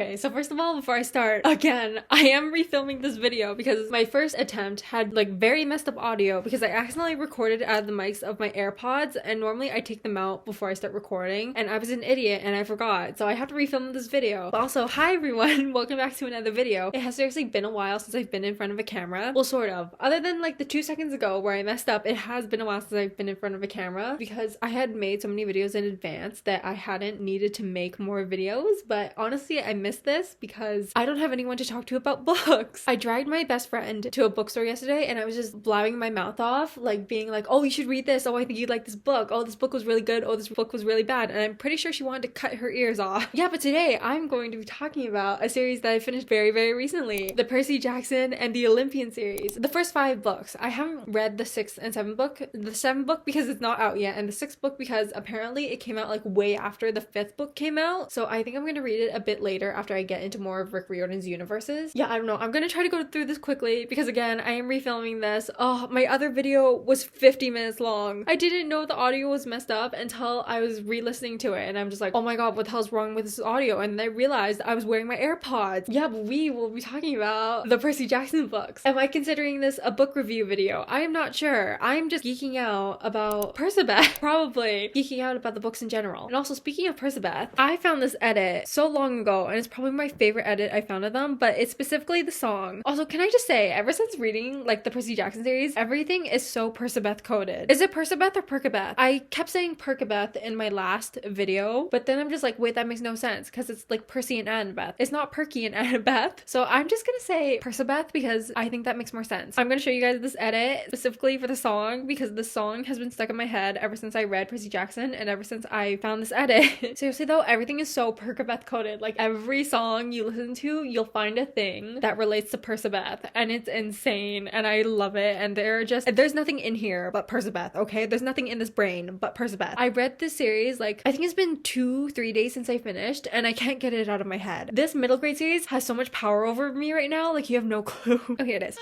Okay, so first of all, before I start, again, I am refilming this video because my first attempt had like very messed up audio because I accidentally recorded out of the mics of my AirPods, and normally I take them out before I start recording, and I was an idiot and I forgot, so I have to refilm this video. But also, hi everyone, welcome back to another video. It has seriously been a while since I've been in front of a camera. Well, sort of. Other than like the 2 seconds ago where I messed up, it has been a while since I've been in front of a camera because I had made so many videos in advance that I hadn't needed to make more videos. But honestly, I missed this because I don't have anyone to talk to about books. I dragged my best friend to a bookstore yesterday and I was just blabbing my mouth off, like being like, oh, you should read this. Oh, I think you'd like this book. Oh, this book was really good. Oh, this book was really bad. And I'm pretty sure she wanted to cut her ears off. Yeah, but today I'm going to be talking about a series that I finished very, very recently. The Percy Jackson and the Olympian series. The first 5 books. I haven't read the 6th and 7th book. The 7th book because it's not out yet, and the 6th book because apparently it came out like way after the 5th book came out. So I think I'm going to read it a bit later after I get into more of Rick Riordan's universes. Yeah, I don't know. I'm going to try to go through this quickly because again, I am refilming this. Oh, my other video was 50 minutes long. I didn't know the audio was messed up until I was re-listening to it, and I'm just like, oh my god, what the hell's wrong with this audio? And then I realized I was wearing my AirPods. Yeah, but we will be talking about the Percy Jackson books. Am I considering this a book review video? I am not sure. I'm just geeking out about percabeth. Probably geeking out about the books in general. And also, speaking of percabeth, I found this edit so long ago, and it's probably my favorite edit I found of them, but it's specifically the song. Also, can I just say, ever since reading like the Percy Jackson series, everything is so percabeth coded. Is it percabeth or percabeth? I kept saying percabeth in my last video, but then I'm just like, wait, that makes no sense because it's like Percy and Annabeth. It's not Perky and Annabeth. So I'm just gonna say percabeth because I think that makes more sense. I'm gonna show you guys this edit specifically for the song because the song has been stuck in my head ever since I read Percy Jackson and ever since I found this edit. Seriously though, everything is so percabeth coded. Like every song you listen to, you'll find a thing that relates to percabeth, and it's insane and I love it. And there's nothing in here but percabeth, okay? There's nothing in this brain but percabeth. I read this series like, I think it's been 2-3 days since I finished and I can't get it out of my head. This middle grade series has so much power over me right now, like you have no clue. Okay, it is.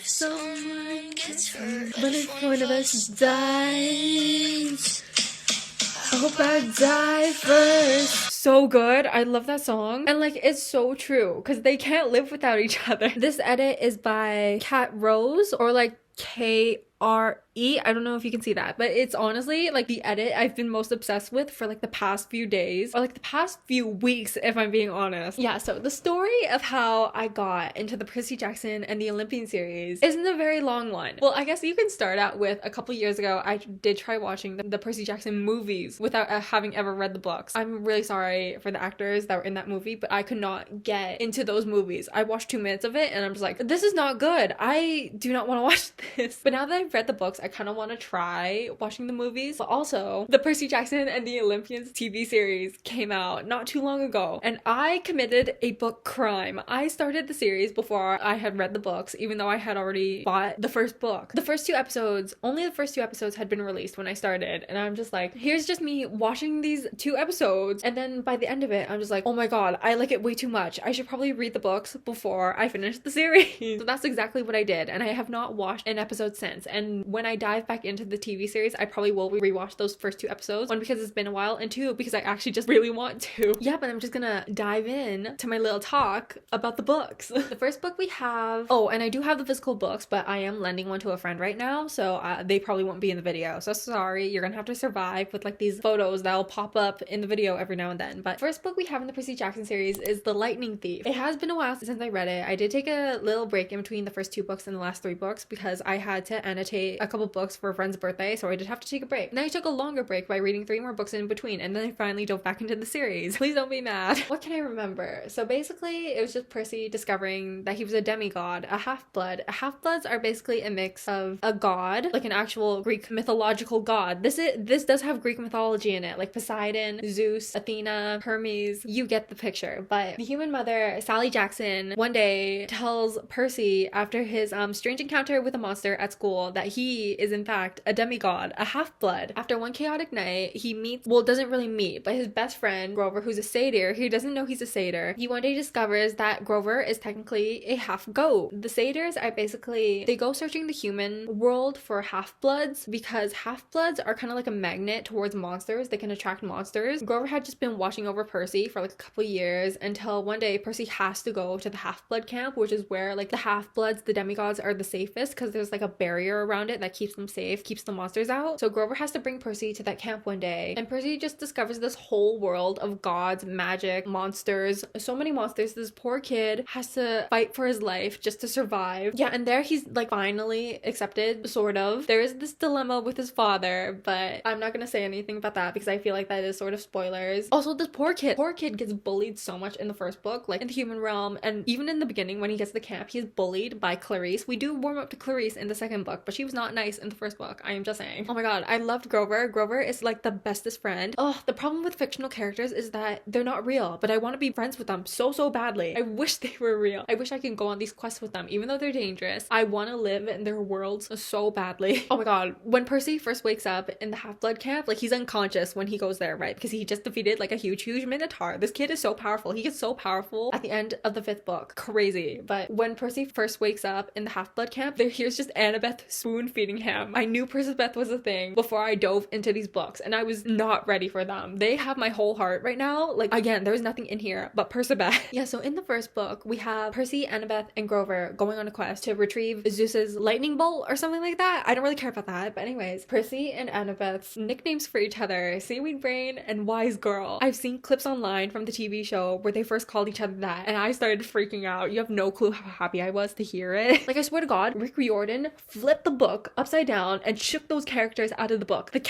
Someone gets hurt, but if one of us dies, I hope I die first. So good. I love that song. And like, it's so true because they can't live without each other. This edit is by Cat Rose, or like KRE. I don't know if you can see that, but it's honestly like the edit I've been most obsessed with for like the past few days, or like the past few weeks if I'm being honest. Yeah, so the story of how I got into the Percy Jackson and the Olympian series isn't a very long one. Well, I guess you can start out with a couple years ago I did try watching the Percy Jackson movies without having ever read the books. I'm really sorry for the actors that were in that movie, but I could not get into those movies. I watched 2 minutes of it and I'm just like, this is not good. I do not want to watch this. But now that I've read the books, I kind of want to try watching the movies. But also, the Percy Jackson and the Olympians TV series came out not too long ago, and I committed a book crime. I started the series before I had read the books, even though I had already bought the first book. The first 2 episodes, only the first 2 episodes had been released when I started, and I'm just like, here's just me watching these 2 episodes, and then by the end of it, I'm just like, oh my god, I like it way too much. I should probably read the books before I finish the series. So that's exactly what I did, and I have not watched an episode since. And when I dive back into the TV series, I probably will rewatch those first 2 episodes. 1, because it's been a while, and 2, because I actually just really want to. Yeah, but I'm just gonna dive in to my little talk about the books. The first book we have, oh, and I do have the physical books, but I am lending one to a friend right now, so they probably won't be in the video. So sorry, you're gonna have to survive with like these photos that'll pop up in the video every now and then. But first book we have in the Percy Jackson series is The Lightning Thief. It has been a while since I read it. I did take a little break in between the first 2 books and the last 3 books because I had to annotate a couple books for a friend's birthday, so I did have to take a break. Then I took a longer break by reading 3 more books in between, and then I finally dove back into the series. Please don't be mad. What can I remember? So basically, it was just Percy discovering that he was a demigod, a half-blood. Half-bloods are basically a mix of a god, like an actual Greek mythological god. This does have Greek mythology in it, like Poseidon, Zeus, Athena, Hermes. You get the picture. But the human mother, Sally Jackson, one day tells Percy after his strange encounter with a monster at school reveal that he is in fact a demigod, a half-blood. After one chaotic night, he meets, well, doesn't really meet, but his best friend, Grover, who's a satyr. He doesn't know he's a satyr. He one day discovers that Grover is technically a half-goat. The satyrs are basically, they go searching the human world for half-bloods because half-bloods are kind of like a magnet towards monsters. They can attract monsters. Grover had just been watching over Percy for like a couple years until one day Percy has to go to the half-blood camp, which is where like the half-bloods, the demigods, are the safest because there's like a barrier around it that keeps them safe, keeps the monsters out. So Grover has to bring Percy to that camp one day, and Percy just discovers this whole world of gods, magic, monsters, so many monsters. This poor kid has to fight for his life just to survive. Yeah, and there he's like finally accepted, sort of. There is this dilemma with his father, but I'm not gonna say anything about that because I feel like that is sort of spoilers. Also, this poor kid gets bullied so much in the first book, like in the human realm, and even in the beginning when he gets to the camp, he's bullied by Clarice. We do warm up to Clarice in the second book, but she was not nice in the first book. I am just saying. Oh my god, I loved Grover. Grover is like the bestest friend. Oh, the problem with fictional characters is that they're not real, but I want to be friends with them so badly. I wish they were real. I wish I could go on these quests with them, even though they're dangerous. I want to live in their worlds so badly. Oh my god, when Percy first wakes up in the half-blood camp, like he's unconscious when he goes there, right? Because he just defeated like a huge minotaur. This kid is so powerful. He gets so powerful at the end of the 5th book. Crazy. But when Percy first wakes up in the half-blood camp, here's just Annabeth spoon feeding him. I knew Percabeth was a thing before I dove into these books, and I was not ready for them. They have my whole heart right now. Like, again, there's nothing in here but Percabeth. Yeah, so in the first book, we have Percy, Annabeth, and Grover going on a quest to retrieve Zeus's lightning bolt or something like that. I don't really care about that, but anyways, Percy and Annabeth's nicknames for each other, Seaweed Brain and Wise Girl. I've seen clips online from the TV show where they first called each other that, and I started freaking out. You have no clue how happy I was to hear it. Like, I swear to God, Rick Riordan flipped the book upside down and shook those characters out of the book. The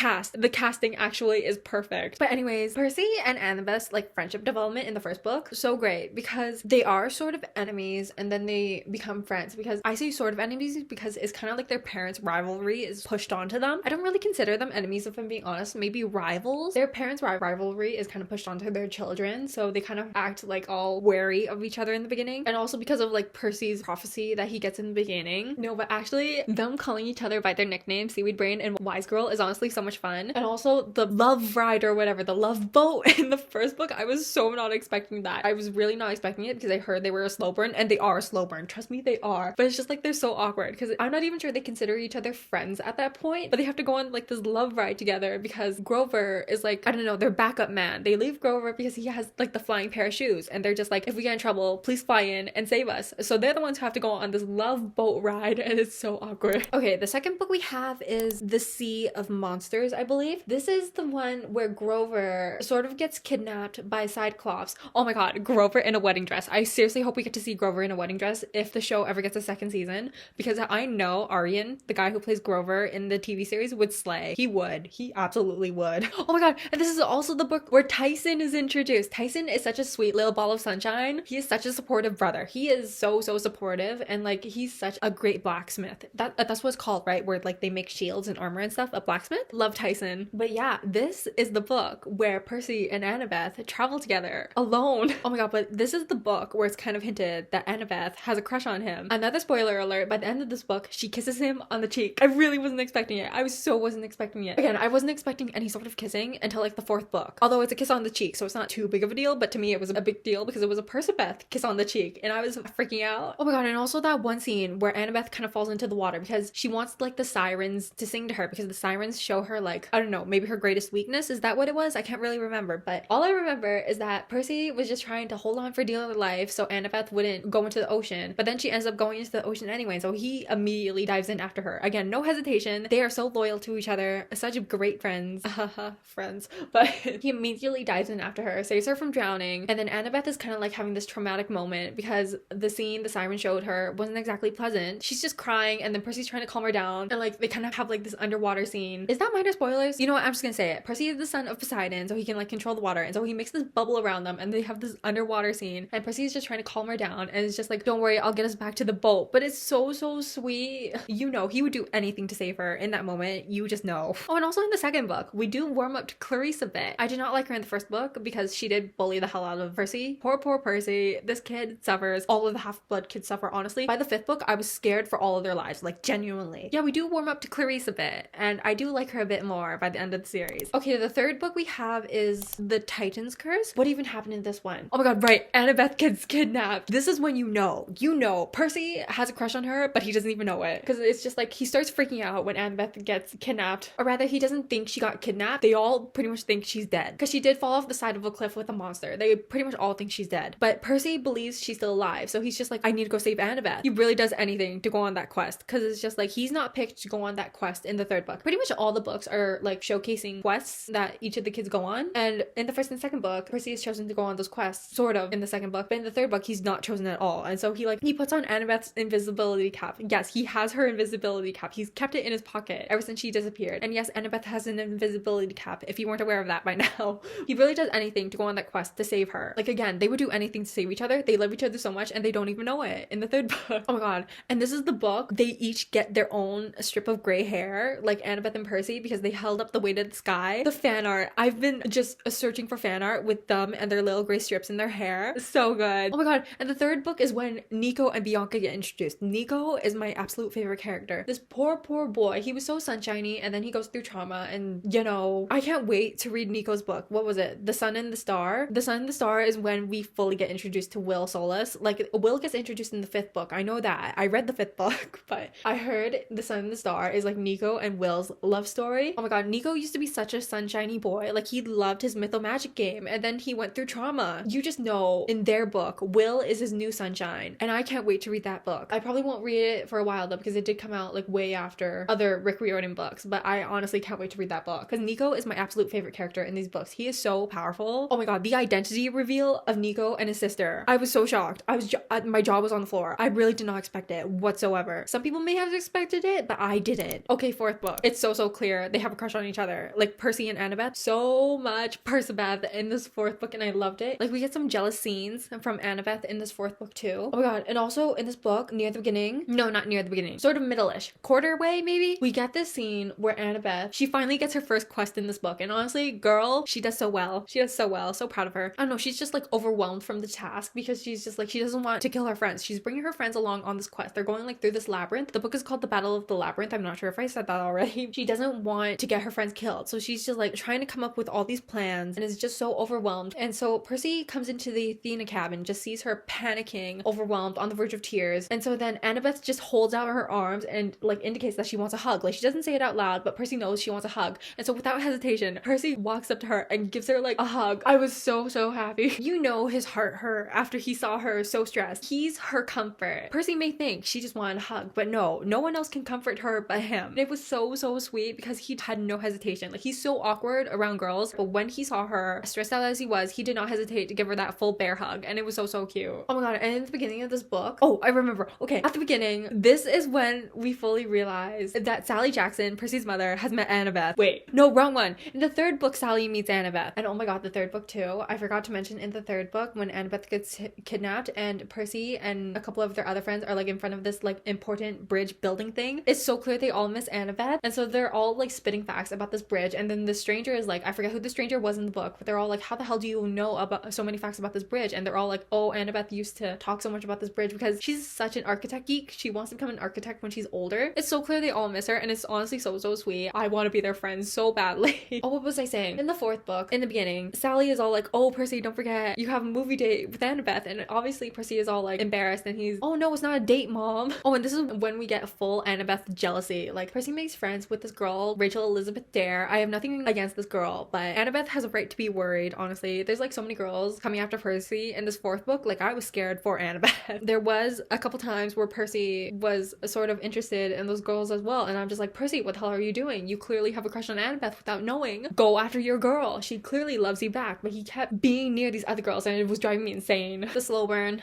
casting actually is perfect. But anyways, Percy and Annabeth's like friendship development in the first book, so great because they are sort of enemies and then they become friends. Because I say sort of enemies because it's kind of like their parents' rivalry is pushed onto them. I don't really consider them enemies if I'm being honest, maybe rivals. Their parents' rivalry is kind of pushed onto their children, so they kind of act like all wary of each other in the beginning. And also because of like Percy's prophecy that he gets in the beginning. No, but actually them calling each other by their nicknames, Seaweed Brain and Wise Girl, is honestly so much fun. And also the love ride or whatever, the love boat in the first book, I was so not expecting that. I was really not expecting it because I heard they were a slow burn, and they are a slow burn. Trust me, they are. But it's just like they're so awkward because I'm not even sure they consider each other friends at that point, but they have to go on like this love ride together because Grover is like, I don't know, their backup man. They leave Grover because he has like the flying pair of shoes, and they're just like, if we get in trouble, please fly in and save us. So they're the ones who have to go on this love boat ride, and it's so awkward. Okay, the second book we have is The Sea of Monsters, I believe. This is the one where Grover sort of gets kidnapped by Cyclops. Oh my god, Grover in a wedding dress. I seriously hope we get to see Grover in a wedding dress if the show ever gets a second season, because I know Aryan, the guy who plays Grover in the TV series, would slay. He would. He absolutely would. Oh my god, and this is also the book where Tyson is introduced. Tyson is such a sweet little ball of sunshine. He is such a supportive brother. He is so supportive, and like he's such a great blacksmith. That's what it's called, right? Where like they make shields and armor and stuff. A blacksmith? Love Tyson. But yeah, this is the book where Percy and Annabeth travel together alone. Oh my god, but this is the book where it's kind of hinted that Annabeth has a crush on him. Another spoiler alert, by the end of this book, she kisses him on the cheek. I really wasn't expecting it. I wasn't expecting it. Again, I wasn't expecting any sort of kissing until like the 4th book. Although it's a kiss on the cheek, so it's not too big of a deal, but to me it was a big deal because it was a Percabeth kiss on the cheek, and I was freaking out. Oh my god, and also that one scene where Annabeth kind of falls into the water because she wants like the sirens to sing to her, because the sirens show her like, I don't know, maybe her greatest weakness. Is that what it was? I can't really remember, but all I remember is that Percy was just trying to hold on for dear life so Annabeth wouldn't go into the ocean, but then she ends up going into the ocean anyway, so he immediately dives in after her. Again, no hesitation. They are so loyal to each other, such great friends. Friends. But he immediately dives in after her, saves her from drowning, and then Annabeth is kind of like having this traumatic moment because the scene the siren showed her wasn't exactly pleasant. She's just crying, and then Percy's trying to calm her down, and like they kind of have like this underwater scene. Is that minor spoilers? You know what, I'm just gonna say it. Percy is the son of Poseidon, so he can like control the water, and so he makes this bubble around them, and they have this underwater scene, and Percy is just trying to calm her down, and it's just like, don't worry, I'll get us back to the boat. But it's so sweet. You know, he would do anything to save her in that moment. You just know. Oh, and also in the second book, we do warm up to Clarice a bit. I did not like her in the first book because she did bully the hell out of Percy. Poor Percy. This kid suffers. All of the half-blood kids suffer, honestly. By the 5th book, I was scared for all of their lives. Like, genuinely genuinely. Yeah, we do warm up to Clarice a bit, and I do like her a bit more by the end of the series. Okay, the third book we have is The Titan's Curse. What even happened in this one? Oh my god, right, Annabeth gets kidnapped. This is when you know, Percy has a crush on her, but he doesn't even know it. Because it's just like, he starts freaking out when Annabeth gets kidnapped. Or rather, he doesn't think she got kidnapped. They all pretty much think she's dead. Because she did fall off the side of a cliff with a monster. They pretty much all think she's dead. But Percy believes she's still alive. So he's just like, I need to go save Annabeth. He really does anything to go on that quest. Because it's just like, he's not picked to go on that quest in the third book. Pretty much all the books are like showcasing quests that each of the kids go on. And in the first and second book, Percy is chosen to go on those quests, sort of, in the second book. But in the third book, he's not chosen at all. And so he puts on Annabeth's invisibility cap. Yes, he has her invisibility cap. He's kept it in his pocket ever since she disappeared. And yes, Annabeth has an invisibility cap, if you weren't aware of that by now. He really does anything to go on that quest to save her. Like, again, they would do anything to save each other. They love each other so much and they don't even know it in the third book. Oh my god. And this is the book they each get their own strip of gray hair, like Annabeth and Percy, because they held up the way to the sky. The fan art, I've been just searching for fan art with them and their little gray strips in their hair. So good. Oh my god. And the third book is when Nico and Bianca get introduced. Nico is my absolute favorite character. This poor boy, he was so sunshiny and then he goes through trauma, and you know, I can't wait to read Nico's book. What was it? The Sun and the Star? The Sun and the Star is when we fully get introduced to Will Solus. Like, Will gets introduced in the fifth book. I know that. I read the fifth book, but I heard The Sun and the Star is like Nico and Will's love story. Oh my god, Nico used to be such a sunshiny boy. Like, he loved his Mythomagic game, and then he went through trauma. You just know, in their book, Will is his new sunshine, and I can't wait to read that book. I probably won't read it for a while though, because it did come out like way after other Rick Riordan books, but I honestly can't wait to read that book, because Nico is my absolute favorite character in these books. He is so powerful. Oh my god, the identity reveal of Nico and his sister. I was so shocked. My jaw was on the floor. I really did not expect it whatsoever. Some people may have expected it, but I didn't. Okay, fourth book. It's so clear they have a crush on each other. Like Percy and Annabeth. So much percabeth in this fourth book, and I loved it. Like, we get some jealous scenes from Annabeth in this fourth book too. Oh my god. And also in this book, near the beginning, no, not near the beginning, sort of middle-ish, quarter way maybe, we get this scene where Annabeth, she finally gets her first quest in this book, and honestly, girl, she does so well. She does so well. So proud of her. I don't know, she's just like overwhelmed from the task, because she's just like, she doesn't want to kill her friends. She's bringing her friends along on this quest. They're going like through this labyrinth. The book is called The Battle of the Labyrinth. I'm not sure if I said that already. She doesn't want to get her friends killed, so she's just like trying to come up with all these plans and is just so overwhelmed. And so Percy comes into the Athena cabin, just sees her panicking, overwhelmed, on the verge of tears, and so then Annabeth just holds out her arms and like indicates that she wants a hug. Like, she doesn't say it out loud, but Percy knows she wants a hug, and so without hesitation, Percy walks up to her and gives her like a hug. I was so happy. You know, his heart hurt after he saw her so stressed. He's her comfort. Percy may think she just wanted a hug, but no one else can comfort her but him. And it was so sweet, because he had no hesitation. Like, he's so awkward around girls, but when he saw her, stressed out as he was, he did not hesitate to give her that full bear hug, and it was so cute. Oh my god. And in the beginning of this book, oh, I remember, okay, at the beginning, this is when we fully realize that Sally Jackson, Percy's mother, has met Annabeth. Wait, no, wrong one. In the third book, Sally meets Annabeth. And oh my god, the third book too, I forgot to mention, in the third book, when Annabeth gets kidnapped and Percy and a couple of their other friends are like in front of this like important bridge building thing, it's so clear they all miss Annabeth, and so they're all like spitting facts about this bridge, and then the stranger is like, I forget who the stranger was in the book, but they're all like, how the hell do you know about so many facts about this bridge? And they're all like, oh, Annabeth used to talk so much about this bridge because she's such an architect geek. She wants to become an architect when she's older. It's so clear they all miss her, and it's honestly so sweet. I want to be their friend so badly. Oh, what was I saying? In the fourth book, in the beginning, Sally is all like, oh, Percy, don't forget, you have a movie date with Annabeth, and obviously Percy is all like embarrassed, and he's, oh no, it's not a date, mom. Oh, and this is when we get full Annabeth jealousy. Like, Percy makes friends with this girl, Rachel Elizabeth Dare. I have nothing against this girl, but Annabeth has a right to be worried, honestly. There's like so many girls coming after Percy in this fourth book. Like, I was scared for Annabeth. There was a couple times where Percy was sort of interested in those girls as well, and I'm just like, Percy, what the hell are you doing? You clearly have a crush on Annabeth without knowing. Go after your girl. She clearly loves you back, but he kept being near these other girls, and it was driving me insane. The slow burn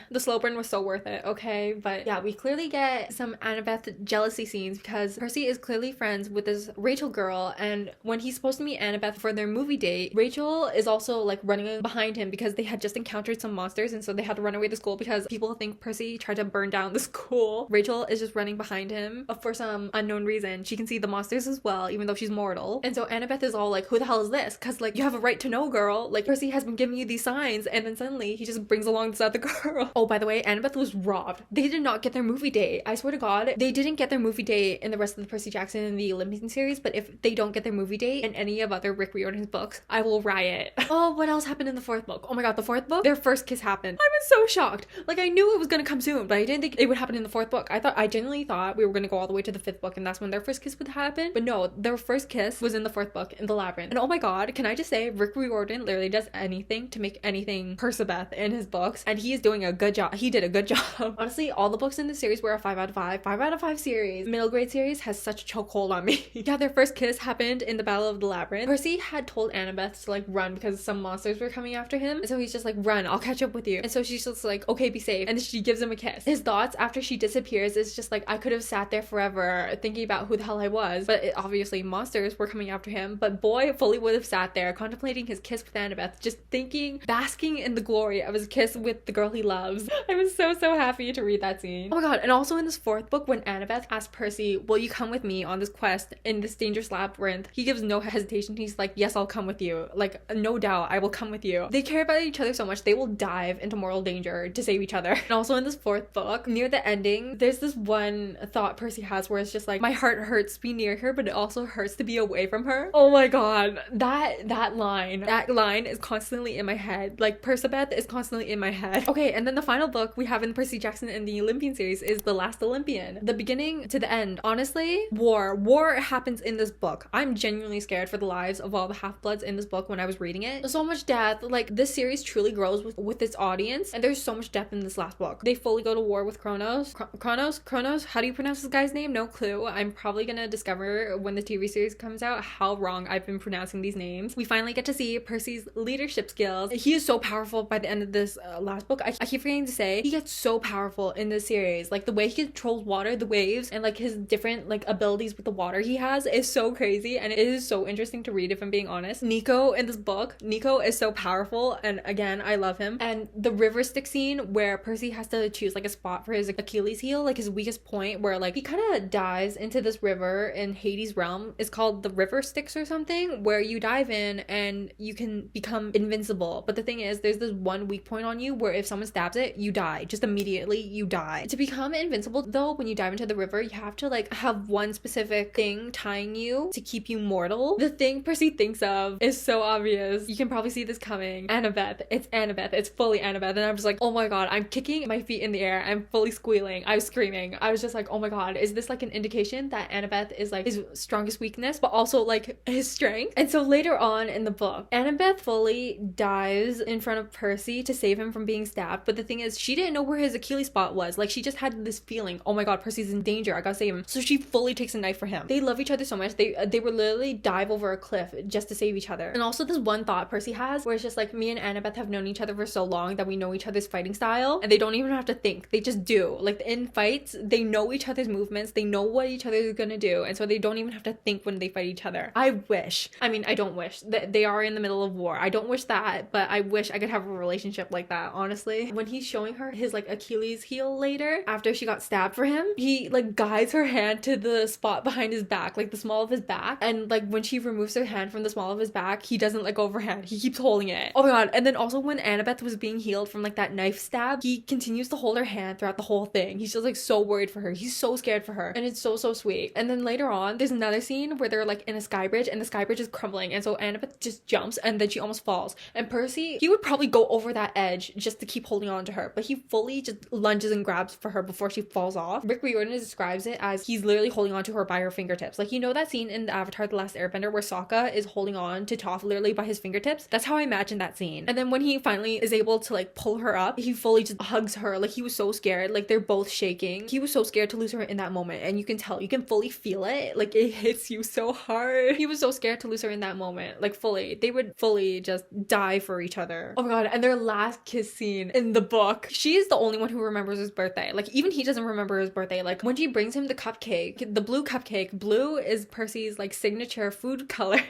was so worth it, okay? But yeah, we clearly get some Annabeth jealousy scenes, because Percy is clearly friends with this Rachel girl, and when he's supposed to meet Annabeth for their movie date, Rachel is also like running behind him because they had just encountered some monsters, and so they had to run away to school because people think Percy tried to burn down the school. Rachel is just running behind him for some unknown reason. She can see the monsters as well, even though she's mortal. And so Annabeth is all like, who the hell is this? Because like, you have a right to know, girl. Like, Percy has been giving you these signs, and then suddenly he just brings along this other girl. Oh, by the way, Annabeth was robbed. They did not get their movie date. I swear to God, they didn't get their movie date in the rest of the Percy Jackson and the Olympian series, but if they don't get their movie date in any of other Rick Riordan's books, I will riot. Oh, what else happened in the fourth book? Oh my god, the fourth book? Their first kiss happened. I was so shocked. Like, I knew it was gonna come soon, but I didn't think it would happen in the fourth book. I genuinely thought we were gonna go all the way to the fifth book and that's when their first kiss would happen. But no, their first kiss was in the fourth book, in the labyrinth. And oh my god, can I just say, Rick Riordan literally does anything to make anything percabeth in his books, and he is doing a good job. He did a good job. Honestly, all the books in the series were a 5 out of 5. 5 out of 5 series. Middle grade series has such a chokehold on me. Yeah, their first kiss happened in the Battle of the Labyrinth. Percy had told Annabeth to like run because some monsters were coming after him. And so he's just like, run, I'll catch up with you. And so she's just like, okay, be safe. And then she gives him a kiss. His thoughts after she disappears is just like, I could have sat there forever thinking about who the hell I was. But obviously monsters were coming after him. But boy fully would have sat there contemplating his kiss with Annabeth, just thinking, basking in the glory of his kiss with the girl he loves. I was so happy to read that scene. Oh my god, and also in this fourth book, when Annabeth asked Percy, will you come with me on this quest in this dangerous labyrinth? He gives no hesitation. He's like, yes, I'll come with you. Like, no doubt, I will come with you. They care about each other so much, they will dive into mortal danger to save each other. And also in this fourth book, near the ending, there's this one thought Percy has where it's just like, my heart hurts to be near her, but it also hurts to be away from her. Oh my god, that line is constantly in my head. Like, percabeth is constantly in my head. Okay, and then the final book we have in Percy Jackson and the Olympian series is The Last Olympian. The beginning to the end. Honestly, war happens in this book. I'm genuinely scared for the lives of all the half-bloods in this book when I was reading it. So much death. Like, this series truly grows with its audience, and there's so much death in this last book. They fully go to war with Kronos. Kronos? How do you pronounce this guy's name? No clue. I'm probably gonna discover when the TV series comes out how wrong I've been pronouncing these names. We finally get to see Percy's leadership skills. He is so powerful by the end of this last book. I keep forgetting to say, he gets so powerful in this series. Like, the way he controls water, the waves, and like his different like abilities with the water he has is so crazy, and it is so interesting to read, if I'm being honest. Nico in this book, Nico is so powerful, and again, I love him. And the river stick scene where Percy has to choose like a spot for his Achilles heel, like his weakest point, where like he kind of dives into this river in Hades' realm, is called the river sticks or something, where you dive in and you can become invincible. But the thing is, there's this one weak point on you where if someone stabs it, you die. Just immediately, you die. To become invincible though, when you dive into the river, you have to like have one specific thing tying you to keep you mortal. The thing Percy thinks of is so obvious. You can probably see this coming. Annabeth. It's Annabeth. It's fully Annabeth. And I'm just like, oh my god, I'm kicking my feet in the air. I'm fully squealing. I was screaming. I was just like, oh my god, is this like an indication that Annabeth is like his strongest weakness, but also like his strength? And so later on in the book, Annabeth fully dives in front of Percy to save him from being stabbed. But the thing is, she didn't know where his Achilles spot was. Like, she just had this feeling, oh my god, Percy's in danger, I gotta save him. So she fully takes a knife for him. They love each other so much, they would literally dive over a cliff just to save each other. And also this one thought Percy has where it's just like, me and Annabeth have known each other for so long that we know each other's fighting style, and they don't even have to think, they just do. Like, in fights, they know each other's movements, they know what each other is gonna do, and so they don't even have to think when they fight each other. I don't wish that they are in the middle of war. I don't wish that, but I wish I could have a relationship like that, honestly. When he's showing her his like Achilles heel later, after she got stabbed for him, he like guides her hand to the spot behind his back, like the small of his back, and like when she removes her hand from the small of his back, he doesn't let go of her hand. He keeps holding it. Oh my god. And then also when Annabeth was being healed from like that knife stab, he continues to hold her hand throughout the whole thing. He's just like so worried for her. He's so scared for her, and it's so sweet. And then later on, there's another scene where they're like in a sky bridge, and the sky bridge is crumbling, and so Annabeth just jumps, and then she almost falls, and Percy, he would probably go over that edge just to keep holding on to her, but he fully just lunges and grabs for her before she falls off. Rick Riordan describes it as he's literally holding on to her by her fingertips. Like, you know that scene in the Avatar The Last Airbender where Sokka is holding on to Toph literally by his fingertips? That's how I imagine that scene. And then when he finally is able to like pull her up, he fully just hugs her. Like, he was so scared. Like, they're both shaking. He was so scared to lose her in that moment, and you can tell, you can fully feel it. Like, it hits you so hard. He was so scared to lose her in that moment. Like, fully. They would fully just die for each other. Oh my god. And their last kiss scene in the book, she is the only one who remembers his birthday. Like, even he doesn't remember his birthday. Like, when she brings him the cupcake, the blue cupcake, blue is Percy's like signature food color,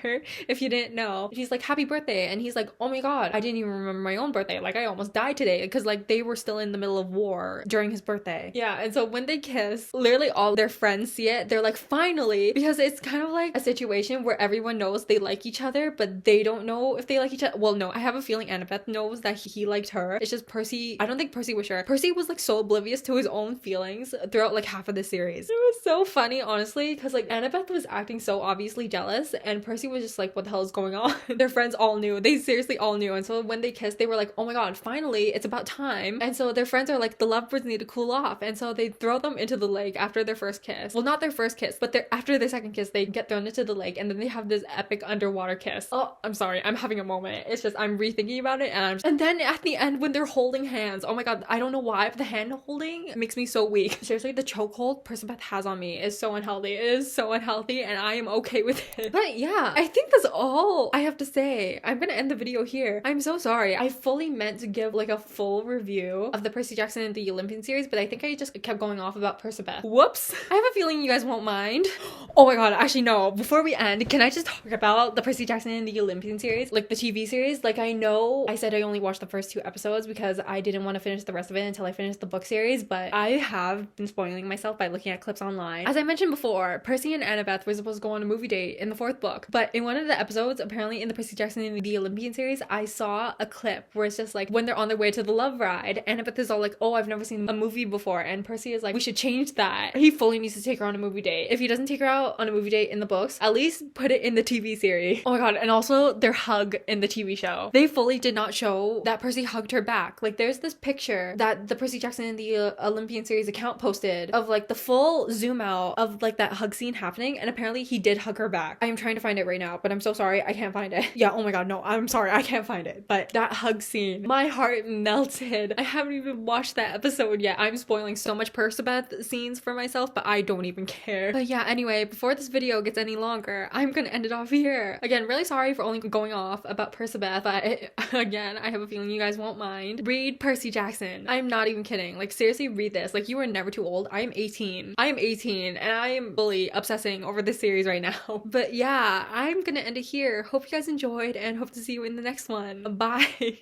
if you didn't know. She's like, happy birthday, and he's like, oh my god, I didn't even remember my own birthday. Like, I almost died today, because like they were still in the middle of war during his birthday. Yeah. And so when they kiss, literally all their friends see it. They're like, finally, because it's kind of like a situation where everyone knows they like each other, but they don't know if they like each other. Well, no, I have a feeling Annabeth knows that he liked her. It's just Percy, I don't think Percy was sure. Percy was like so oblivious to his own feelings throughout like half of the this series. It was so funny, honestly, because like Annabeth was acting so obviously jealous and Percy was just like, what the hell is going on? Their friends all knew. They seriously all knew. And so when they kissed, they were like, oh my god, finally, it's about time. And so their friends are like, the lovebirds need to cool off. And so they throw them into the lake after their first kiss. Well, not their first kiss, but after their second kiss, they get thrown into the lake and then they have this epic underwater kiss. Oh, I'm sorry. I'm having a moment. It's just, I'm rethinking about it. And then at the end when they're holding hands, oh my god, I don't know why, but the hand holding makes me so weak. Seriously, the chokehold percabeth has on me is so unhealthy. It is so unhealthy and I am okay with it. But yeah, I think that's all I have to say. I'm gonna end the video here. I'm so sorry. I fully meant to give like a full review of the Percy Jackson and the Olympian series, but I think I just kept going off about percabeth. Whoops. I have a feeling you guys won't mind. Oh my god, actually no. Before we end, can I just talk about the Percy Jackson and the Olympian series? Like the TV series? Like I know I said I only watched the first 2 episodes because I didn't want to finish the rest of it until I finished the book series, but I have been spoiling myself by looking at clips online. As I mentioned before, Percy and Annabeth were supposed to go on a movie date in the 4th book, but in one of the episodes, apparently in the Percy Jackson and the Olympian series, I saw a clip where it's just like when they're on their way to the love ride, Annabeth is all like, oh, I've never seen a movie before, and Percy is like, we should change that. He fully needs to take her on a movie date. If he doesn't take her out on a movie date in the books, at least put it in the TV series. Oh my god, and also their hug in the TV show. They fully did not show that Percy hugged her back. Like there's this picture that the Percy Jackson and the Olympian series account posted of like the full zoom out of like that hug scene happening, and apparently he did hug her back. I am trying to find it right now, but I'm so sorry, I can't find it. Yeah, oh my god, no, I'm sorry, I can't find it. But that hug scene, my heart melted. I haven't even watched that episode yet. I'm spoiling so much percabeth scenes for myself, but I don't even care. But yeah, anyway, before this video gets any longer, I'm gonna end it off here. Again, really sorry for only going off about percabeth, but again, I have a feeling you guys won't mind. Read Percy Jackson. I'm not even kidding. Like seriously, read this. Like you are never too old. I am 18. I am 18 and I am fully obsessing over this series right now. But yeah, I'm gonna end it here. Hope you guys enjoyed and hope to see you in the next one. Bye.